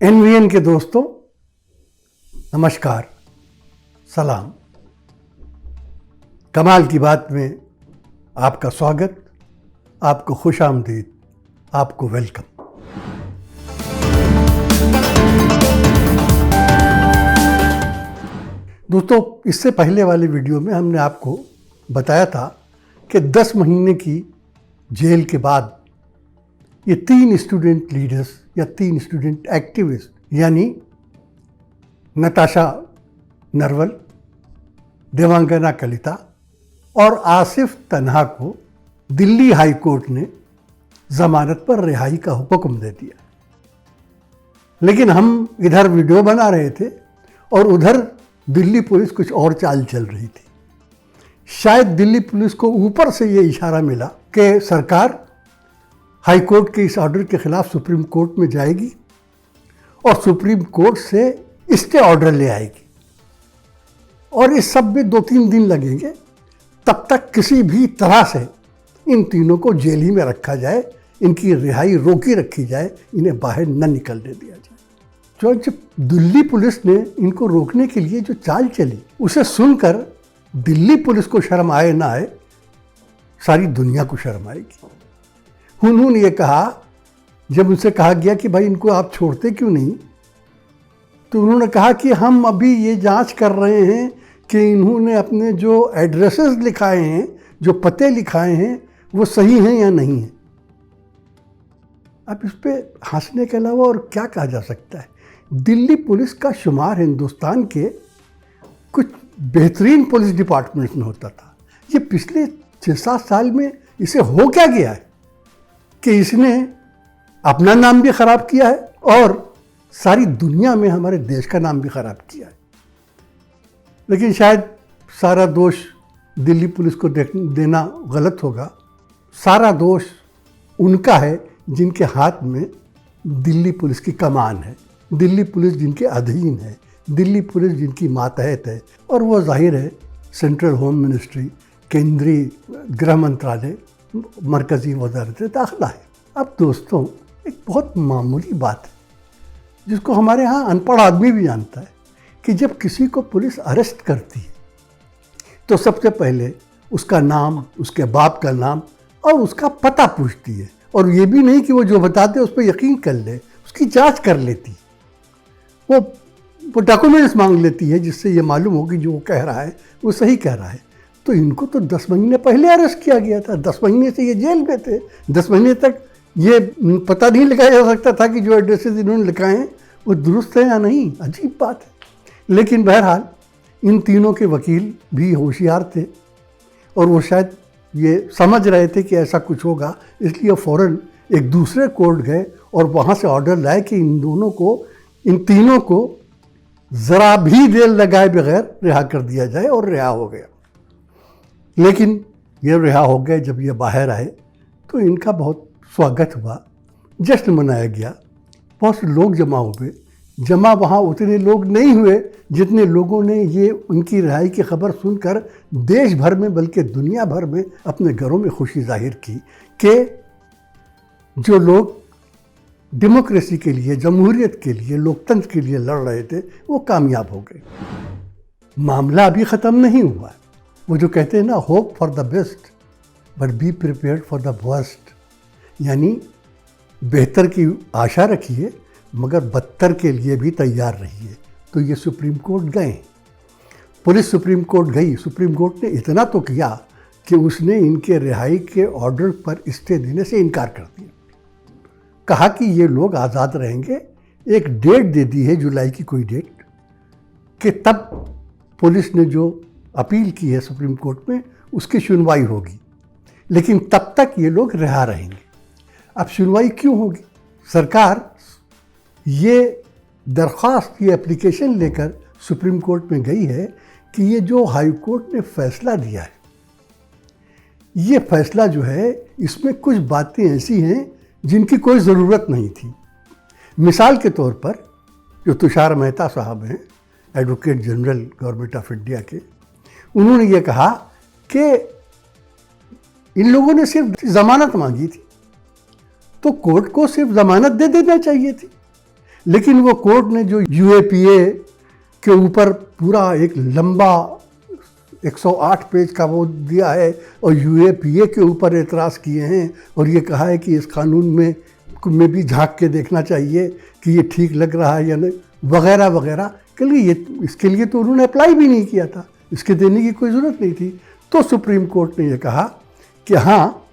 NVN के दोस्तों, नमस्कार, सलाम। कमाल की बात में आपका स्वागत, आपको खुशामदीद, आपको वेलकम। दोस्तों, इससे पहले वाले वीडियो में हमने आपको बताया था कि 10 महीने की जेल के बाद ये 3 स्टूडेंट लीडर्स या 3 स्टूडेंट एक्टिविस्ट यानी नताशा नरवल, देवांगना कलिता और आसिफ तन्हा को दिल्ली हाई कोर्ट ने जमानत पर रिहाई का हुक्म दे दिया। लेकिन हम इधर वीडियो बना रहे थे और उधर दिल्ली पुलिस कुछ और चाल चल रही थी। शायद दिल्ली पुलिस को ऊपर से ये इशारा मिला कि सरकार हाई कोर्ट के इस ऑर्डर के खिलाफ सुप्रीम कोर्ट में जाएगी और सुप्रीम कोर्ट से स्टे ऑर्डर ले आएगी और इस सब में 2-3 दिन लगेंगे। तब तक किसी भी तरह से इन तीनों को जेल ही में रखा जाए, इनकी रिहाई रोकी रखी जाए, इन्हें बाहर न निकलने दिया जाए। जो दिल्ली पुलिस ने इनको रोकने के लिए जो चाल चली, उसे सुनकर दिल्ली पुलिस को शर्म आए ना आए, सारी दुनिया को शर्म आएगी। उन्होंने ये कहा, जब उनसे कहा गया कि भाई इनको आप छोड़ते क्यों नहीं, तो उन्होंने कहा कि हम अभी ये जांच कर रहे हैं कि इन्होंने अपने जो एड्रेसेस लिखाए हैं, जो पते लिखाए हैं, वो सही हैं या नहीं हैं। अब इस पे हंसने के अलावा और क्या कहा जा सकता है। दिल्ली पुलिस का शुमार हिंदुस्तान के कुछ बेहतरीन पुलिस डिपार्टमेंट्स में होता था। ये पिछले 6-7 साल में इसे हो क्या गया है कि इसने अपना नाम भी खराब किया है और सारी दुनिया में हमारे देश का नाम भी खराब किया है। लेकिन शायद सारा दोष दिल्ली पुलिस को देना गलत होगा। सारा दोष उनका है जिनके हाथ में दिल्ली पुलिस की कमान है, दिल्ली पुलिस जिनके अधीन है, दिल्ली पुलिस जिनकी मातहत है, और वो जाहिर है सेंट्रल होम मिनिस्ट्री, केंद्रीय गृह मंत्रालय, मरकज़ी वज़ारत दाखिला है। अब दोस्तों, एक बहुत मामूली बात है जिसको हमारे यहाँ अनपढ़ आदमी भी जानता है कि जब किसी को पुलिस अरेस्ट करती है तो सबसे पहले उसका नाम, उसके बाप का नाम और उसका पता पूछती है। और ये भी नहीं कि वो जो बताते उस पर यकीन कर ले, उसकी जांच कर लेती है। वो डॉक्यूमेंट्स मांग लेती है जिससे ये मालूम हो कि जो वो कह रहा है वो सही कह रहा है। तो इनको तो 10 महीने पहले अरेस्ट किया गया था, 10 महीने से ये जेल में थे। 10 महीने तक ये पता नहीं लगाया जा सकता था कि जो एड्रेसेस इन्होंने लिखाए हैं वो दुरुस्त है या नहीं। अजीब बात है। लेकिन बहरहाल इन तीनों के वकील भी होशियार थे और वो शायद ये समझ रहे थे कि ऐसा कुछ होगा, इसलिए फ़ौरन एक दूसरे कोर्ट गए और वहाँ से ऑर्डर लाए कि इन तीनों को ज़रा भी देर लगाए बगैर रिहा कर दिया जाए, और रिहा हो गया। लेकिन ये रिहा हो गए। जब ये बाहर आए तो इनका बहुत स्वागत हुआ, जश्न मनाया गया, बहुत से लोग जमा हुए। जमा वहाँ उतने लोग नहीं हुए जितने लोगों ने ये उनकी रिहाई की खबर सुनकर देश भर में बल्कि दुनिया भर में अपने घरों में खुशी जाहिर की कि जो लोग डेमोक्रेसी के लिए, जमहूरियत के लिए, लोकतंत्र के लिए लड़ रहे थे वो कामयाब हो गए। मामला अभी ख़त्म नहीं हुआ। वो जो कहते हैं ना, hope for the best but be prepared for the worst, यानी बेहतर की आशा रखिए मगर बदतर के लिए भी तैयार रहिए। तो ये सुप्रीम कोर्ट गए, पुलिस सुप्रीम कोर्ट गई। सुप्रीम कोर्ट ने इतना तो किया कि उसने इनके रिहाई के ऑर्डर पर स्टे देने से इनकार कर दिया। कहा कि ये लोग आज़ाद रहेंगे। एक डेट दे दी है, जुलाई की कोई डेट, कि तब पुलिस ने जो अपील की है सुप्रीम कोर्ट में उसकी सुनवाई होगी। लेकिन तब तक ये लोग रिहा रहेंगे। अब सुनवाई क्यों होगी? सरकार ये दरख्वास्त, ये एप्लीकेशन लेकर सुप्रीम कोर्ट में गई है कि ये जो हाई कोर्ट ने फैसला दिया है, ये फैसला जो है इसमें कुछ बातें ऐसी हैं जिनकी कोई ज़रूरत नहीं थी। मिसाल के तौर पर जो तुषार मेहता साहब हैं, advocate general government of India के, उन्होंने ये कहा कि इन लोगों ने सिर्फ ज़मानत मांगी थी तो कोर्ट को सिर्फ ज़मानत दे देना चाहिए थी। लेकिन वो कोर्ट ने जो यूएपीए के ऊपर पूरा एक लंबा 108 पेज का वो दिया है और यूएपीए के ऊपर एतराज़ किए हैं और ये कहा है कि इस कानून में भी झांक के देखना चाहिए कि ये ठीक लग रहा है या नहीं, वगैरह वगैरह के लिए इसके लिए तो उन्होंने अप्लाई भी नहीं किया था, इसके देने की कोई ज़रूरत नहीं थी। तो सुप्रीम कोर्ट ने ये कहा कि हाँ,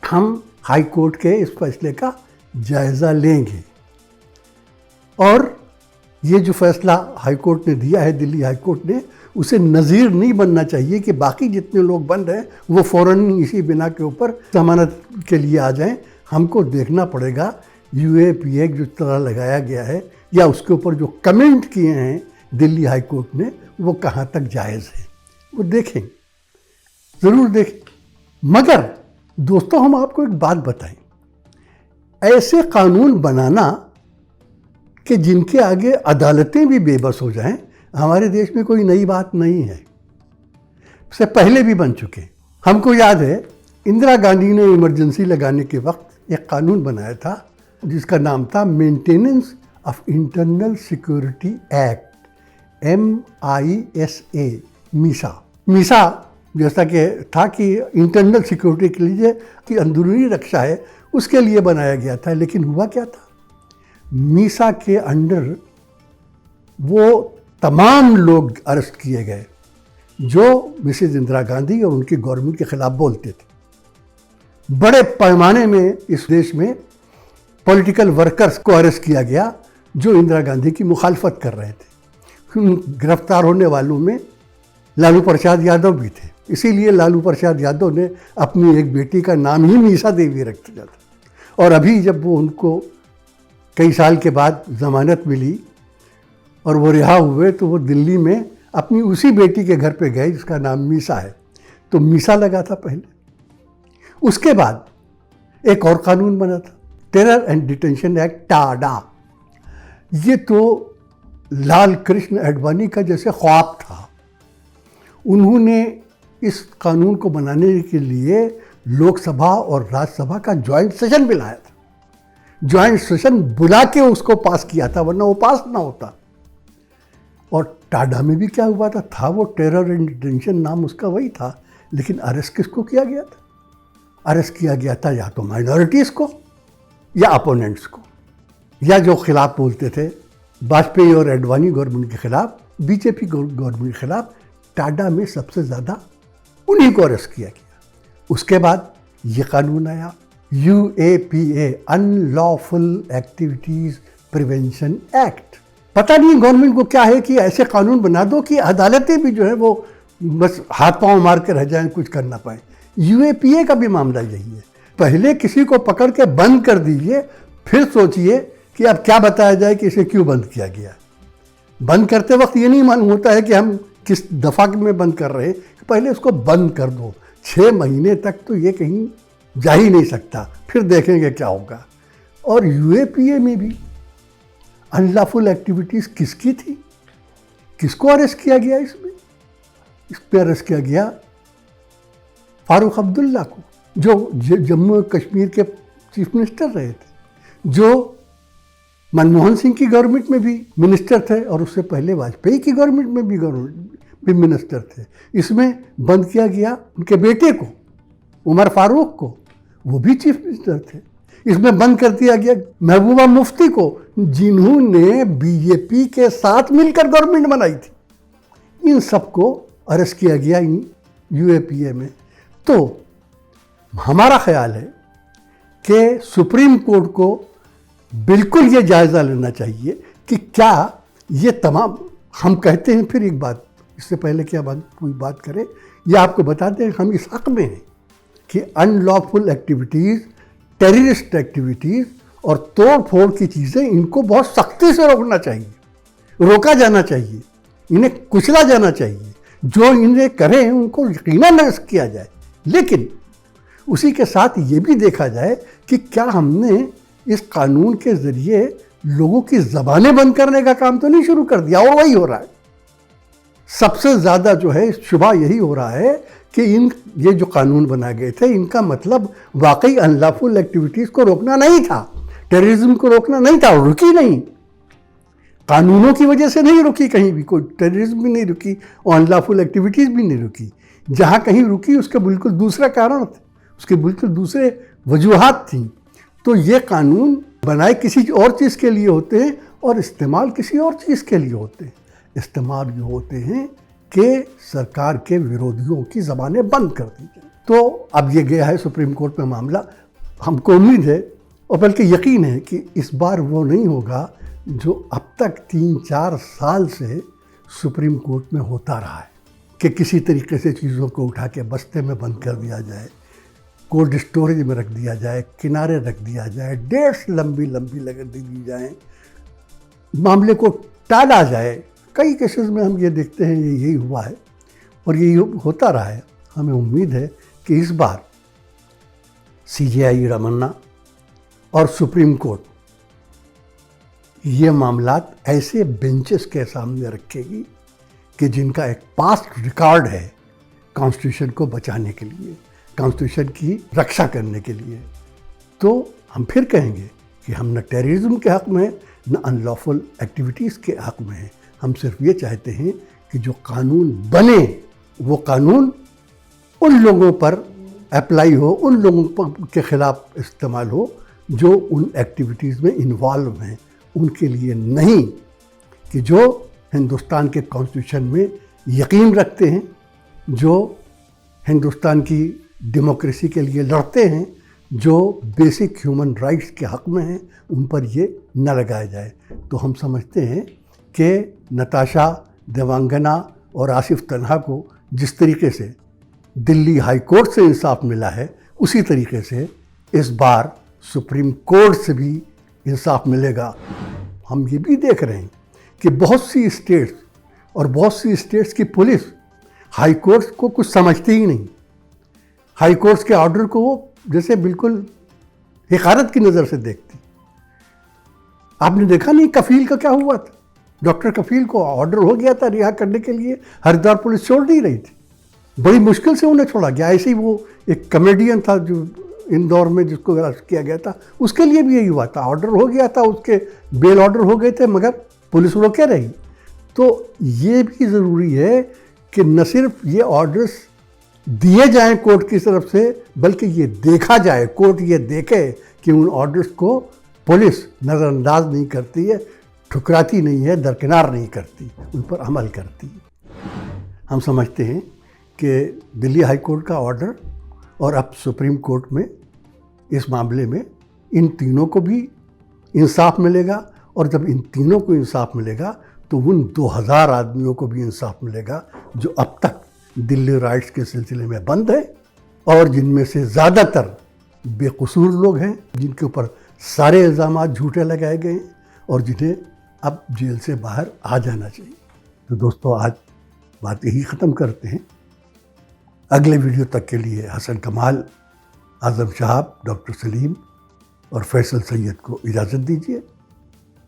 हम हाई कोर्ट के इस फैसले का जायज़ा लेंगे और ये जो फैसला हाई कोर्ट ने दिया है, दिल्ली हाई कोर्ट ने, उसे नज़ीर नहीं बनना चाहिए कि बाकी जितने लोग बन रहे हैं वो फ़ौरन इसी बिना के ऊपर जमानत के लिए आ जाएं। हमको देखना पड़ेगा यूएपीए जो तरह लगाया गया है या उसके ऊपर जो कमेंट किए हैं दिल्ली हाई कोर्ट ने वो कहाँ तक जायज़ है, वो देखें, ज़रूर देखें। मगर दोस्तों, हम आपको एक बात बताएं, ऐसे कानून बनाना कि जिनके आगे अदालतें भी बेबस हो जाएं, हमारे देश में कोई नई बात नहीं है, इससे पहले भी बन चुके। हमको याद है इंदिरा गांधी ने इमरजेंसी लगाने के वक्त एक कानून बनाया था जिसका नाम था maintenance of internal security act, MISA, Misa जैसा कि था कि इंटरनल सिक्योरिटी के लिए कि अंदरूनी रक्षा है उसके लिए बनाया गया था। लेकिन हुआ क्या था, मीसा के अंडर वो तमाम लोग अरेस्ट किए गए जो मिसेज इंदिरा गांधी और उनकी गवर्नमेंट के खिलाफ बोलते थे। बड़े पैमाने में इस देश में पॉलिटिकल वर्कर्स को अरेस्ट किया गया जो इंदिरा गांधी की मुखालफत कर रहे थे। गिरफ्तार होने वालों में लालू प्रसाद यादव भी थे, इसीलिए लालू प्रसाद यादव ने अपनी एक बेटी का नाम ही मीसा देवी रख दिया था। और अभी जब वो उनको कई साल के बाद ज़मानत मिली और वो रिहा हुए तो वो दिल्ली में अपनी उसी बेटी के घर पे गए जिसका नाम मीसा है, तो मीसा लगा था पहले। उसके बाद एक और कानून बना था, terror and detention act, Tada. ये तो लाल कृष्ण आडवाणी का जैसे ख्वाब था। उन्होंने इस कानून को बनाने के लिए लोकसभा और राज्यसभा का ज्वाइंट सेशन बुलाया था, ज्वाइंट सेशन बुला के उसको पास किया था, वरना वो पास ना होता। और टाडा में भी क्या हुआ था वो टेरर एंड डिटेंशन, नाम उसका वही था, लेकिन अरेस्ट किसको किया गया था? अरेस्ट किया गया था या तो माइनॉरिटीज़ को या अपोनेंट्स को, या जो खिलाफ बोलते थे वाजपेयी और आडवाणी गवर्नमेंट के खिलाफ, बीजेपी गवर्नमेंट के खिलाफ। टाडा में सबसे ज़्यादा उन्हीं को अरेस्ट किया गया। उसके बाद ये कानून आया UAPA, unlawful activities prevention act. पता नहीं गवर्नमेंट को क्या है कि ऐसे कानून बना दो कि अदालतें भी जो है वो बस हाथ पांव मार के रह जाएं, कुछ कर ना पाए। UAPA का भी मामला यही है। पहले किसी को पकड़ के बंद कर दीजिए, फिर सोचिए कि अब क्या बताया जाए कि इसे क्यों बंद किया गया। बंद करते वक्त ये नहीं मालूम होता है कि हम किस दफ़ा में बंद कर रहे हैं, पहले उसको बंद कर दो। 6 महीने तक तो ये कहीं जा ही नहीं सकता, फिर देखेंगे क्या होगा। और UAPA में भी अनलॉफुल एक्टिविटीज़ किसकी थी, किसको अरेस्ट किया गया? इसमें अरेस्ट किया गया फारूक अब्दुल्ला को, जो जम्मू कश्मीर के चीफ मिनिस्टर रहे थे, जो मनमोहन सिंह की गवर्नमेंट में भी मिनिस्टर थे और उससे पहले वाजपेयी की गवर्नमेंट में भी मिनिस्टर थे। इसमें बंद किया गया उनके बेटे को, उमर फारूक को, वो भी चीफ मिनिस्टर थे। इसमें बंद कर दिया गया महबूबा मुफ्ती को, जिन्होंने बीजेपी के साथ मिलकर गवर्नमेंट बनाई थी। इन सबको अरेस्ट किया गया इन UAPA में। तो हमारा ख्याल है कि सुप्रीम कोर्ट को बिल्कुल ये जायज़ा लेना चाहिए कि क्या ये तमाम, हम कहते हैं, फिर एक बात इससे पहले क्या कोई बात करे, ये आपको बताते हैं हम इस हक़ में हैं कि अनलॉफुल एक्टिविटीज़, टेररिस्ट एक्टिविटीज़ और तोड़ फोड़ की चीज़ें, इनको बहुत सख्ती से रोकना चाहिए, रोका जाना चाहिए, इन्हें कुचला जाना चाहिए। जो इन्हें करें उनको यकीनन अरेस्ट किया जाए, लेकिन उसी के साथ ये भी देखा जाए कि क्या हमने इस कानून के ज़रिए लोगों की ज़बानें बंद करने का काम तो नहीं शुरू कर दिया। और वही हो रहा है। सबसे ज़्यादा जो है शुबा यही हो रहा है कि ये जो कानून बनाए गए थे, इनका मतलब वाकई अनलॉफुल एक्टिविटीज़ को रोकना नहीं था, टेररिज्म को रोकना नहीं था, और रुकी नहीं। कानूनों की वजह से नहीं रुकी, कहीं भी कोई टेररिज्म भी नहीं रुकी, अनलॉफुल एक्टिविटीज़ भी नहीं रुकी। जहाँ कहीं रुकी उसका बिल्कुल दूसरा कारण था, उसके बिल्कुल दूसरे वजूहात थी। तो ये कानून बनाए किसी और चीज़ के लिए होते हैं और इस्तेमाल किसी और चीज़ के लिए होते हैं। इस्तेमाल ये होते हैं कि सरकार के विरोधियों की ज़बानें बंद कर दी जाए। तो अब ये गया है सुप्रीम कोर्ट में मामला। हमको उम्मीद है और बल्कि यकीन है कि इस बार वो नहीं होगा जो अब तक 3-4 साल से सुप्रीम कोर्ट में होता रहा है कि किसी तरीके से चीज़ों को उठा के बस्ते में बंद कर दिया जाए, कोल्ड स्टोरेज में रख दिया जाए, किनारे रख दिया जाए, डेट्स लंबी लंबी लगा दी जाए, मामले को टाला जाए। कई केसेस में हम ये देखते हैं यही हुआ है और यही होता रहा है। हमें उम्मीद है कि इस बार CJI रमन्ना और सुप्रीम कोर्ट ये मामलात ऐसे बेंचेस के सामने रखेगी कि जिनका एक पास्ट रिकॉर्ड है कॉन्स्टिट्यूशन को बचाने के लिए, कॉन्स्टिट्यूशन की रक्षा करने के लिए। तो हम फिर कहेंगे कि हम न टेररिज्म के हक़ में हैं, न अनलॉफुल एक्टिविटीज़ के हक़ में हैं। हम सिर्फ ये चाहते हैं कि जो कानून बने वो कानून उन लोगों पर अप्लाई हो, उन लोगों के ख़िलाफ़ इस्तेमाल हो जो उन एक्टिविटीज़ में इन्वॉल्व हैं, उनके लिए नहीं कि जो हिंदुस्तान के कॉन्स्टिट्यूशन में यकीन रखते हैं, जो हिंदुस्तान की डेमोक्रेसी के लिए लड़ते हैं, जो बेसिक ह्यूमन राइट्स के हक़ में हैं, उन पर ये न लगाया जाए। तो हम समझते हैं कि नताशा, देवांगना और आसिफ तन्हा को जिस तरीके से दिल्ली हाई कोर्ट से इंसाफ मिला है, उसी तरीके से इस बार सुप्रीम कोर्ट से भी इंसाफ मिलेगा। हम ये भी देख रहे हैं कि बहुत सी स्टेट्स और बहुत सी स्टेट्स की पुलिस हाई कोर्ट्स को कुछ समझती ही नहीं। हाई कोर्ट्स के ऑर्डर को वो जैसे बिल्कुल हिकारत की नज़र से देखती। आपने देखा नहीं कफील का क्या हुआ था? डॉक्टर कफील को ऑर्डर हो गया था रिहा करने के लिए, हरिद्वार पुलिस छोड़ नहीं रही थी, बड़ी मुश्किल से उन्हें छोड़ा गया। ऐसे ही वो एक कॉमेडियन था जो इंदौर में जिसको अरेस्ट किया गया था, उसके लिए भी यही हुआ था। ऑर्डर हो गया था, उसके बेल ऑर्डर हो गए थे, मगर पुलिस रोके रही। तो ये भी ज़रूरी है कि न सिर्फ ये ऑर्डर्स दिए जाएं कोर्ट की तरफ से, बल्कि ये देखा जाए, कोर्ट ये देखे कि उन ऑर्डर्स को पुलिस नज़रअंदाज नहीं करती है, ठुकराती नहीं है, दरकिनार नहीं करती, उन पर अमल करती है। हम समझते हैं कि दिल्ली हाई कोर्ट का ऑर्डर और अब सुप्रीम कोर्ट में इस मामले में इन तीनों को भी इंसाफ मिलेगा, और जब इन तीनों को इंसाफ मिलेगा तो उन 2000 आदमियों को भी इंसाफ मिलेगा जो अब तक दिल्ली राइट्स के सिलसिले में बंद है और जिनमें से ज़्यादातर बेकसूर लोग हैं, जिनके ऊपर सारे इल्ज़ामात झूठे लगाए गए हैं और जिन्हें अब जेल से बाहर आ जाना चाहिए। तो दोस्तों, आज बात यही ख़त्म करते हैं। अगले वीडियो तक के लिए हसन कमाल, आज़म शहाब, डॉक्टर सलीम और फैसल सैयद को इजाज़त दीजिए।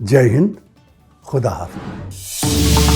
जय हिंद, खुदा हाफ़िज़।